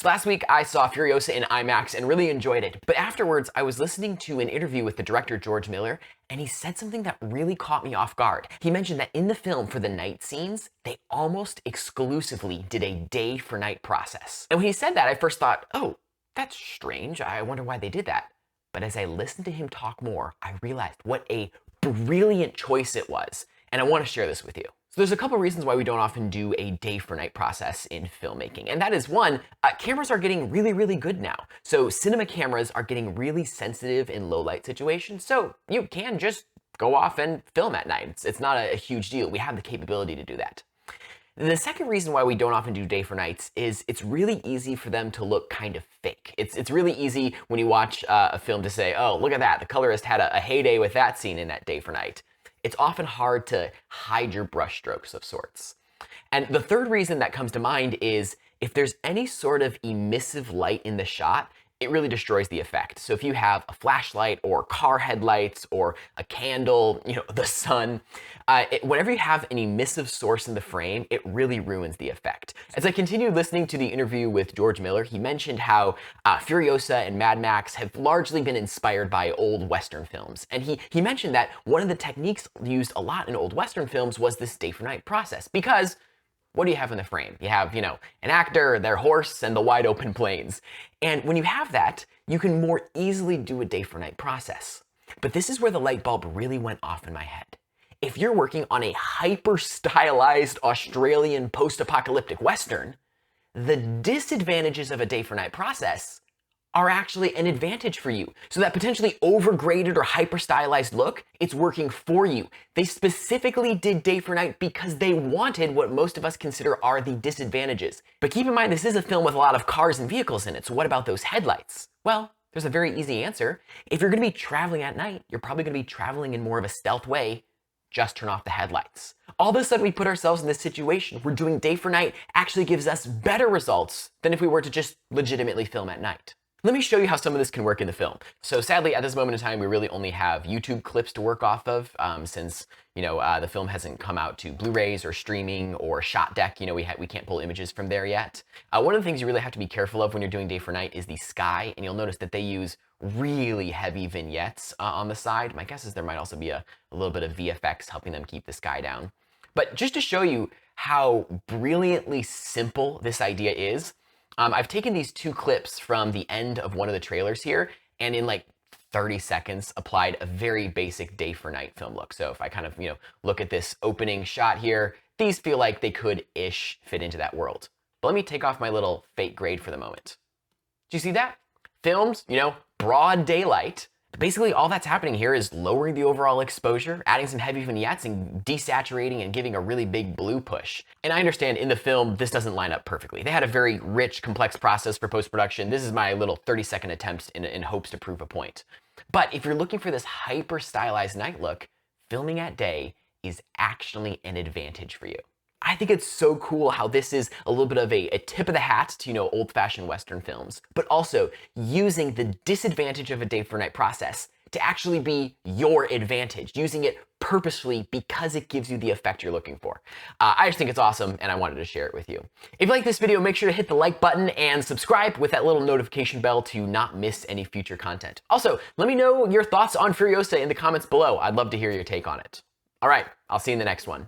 So last week I saw Furiosa in IMAX and really enjoyed it. But afterwards, I was listening to an interview with the director George Miller, and he said something that really caught me off guard. He mentioned that in the film for the night scenes, they almost exclusively did a day-for-night process. And when he said that, I first thought, oh, that's strange. I wonder why they did that. But as I listened to him talk more, I realized what a brilliant choice it was. And I want to share this with you. So there's a couple reasons why we don't often do a day for night process in filmmaking. And that is one, cameras are getting really, really good now. So cinema cameras are getting really sensitive in low light situations. So you can just go off and film at night. It's not a huge deal. We have the capability to do that. The second reason why we don't often do day for nights is it's really easy for them to look kind of fake. It's really easy when you watch a film to say, oh, look at that. The colorist had a heyday with that scene in that day for night. It's often hard to hide your brushstrokes of sorts. And the third reason that comes to mind is if there's any sort of emissive light in the shot, it really destroys the effect. So if you have a flashlight or car headlights or a candle, the sun, whenever you have an emissive source in the frame, it really ruins the effect. As I continued listening to the interview with George Miller, he mentioned how Furiosa and Mad Max have largely been inspired by old Western films. And he mentioned that one of the techniques used a lot in old Western films was this day for night process, because what do you have in the frame? You have, an actor, their horse, and the wide open plains. And when you have that, you can more easily do a day for night process. But this is where the light bulb really went off in my head. If you're working on a hyper stylized Australian post-apocalyptic Western, the disadvantages of a day for night process are actually an advantage for you. So that potentially overgraded or hyper stylized look, it's working for you. They specifically did day for night because they wanted what most of us consider are the disadvantages. But keep in mind, this is a film with a lot of cars and vehicles in it. So what about those headlights? Well, there's a very easy answer. If you're gonna be traveling at night, you're probably gonna be traveling in more of a stealth way. Just turn off the headlights. All of a sudden we put ourselves in this situation where doing day for night actually gives us better results than if we were to just legitimately film at night. Let me show you how some of this can work in the film. So sadly, at this moment in time, we really only have YouTube clips to work off of since, the film hasn't come out to Blu-rays or streaming or shot deck. We can't pull images from there yet. One of the things you really have to be careful of when you're doing day for night is the sky. And you'll notice that they use really heavy vignettes on the side. My guess is there might also be a little bit of VFX helping them keep the sky down. But just to show you how brilliantly simple this idea is, I've taken these two clips from the end of one of the trailers here, and in like 30 seconds applied a very basic day for night film look. So if I kind of, look at this opening shot here, these feel like they could-ish fit into that world. But let me take off my little fake grade for the moment. Do you see that? Filmed, broad daylight. Basically, all that's happening here is lowering the overall exposure, adding some heavy vignettes, and desaturating and giving a really big blue push. And I understand in the film, this doesn't line up perfectly. They had a very rich, complex process for post-production. This is my little 30-second attempt in hopes to prove a point. But if you're looking for this hyper-stylized night look, filming at day is actually an advantage for you. I think it's so cool how this is a little bit of a tip of the hat to, old-fashioned Western films, but also using the disadvantage of a day for night process to actually be your advantage, using it purposefully because it gives you the effect you're looking for. I just think it's awesome, and I wanted to share it with you. If you like this video, make sure to hit the like button and subscribe with that little notification bell to not miss any future content. Also, let me know your thoughts on Furiosa in the comments below. I'd love to hear your take on it. All right, I'll see you in the next one.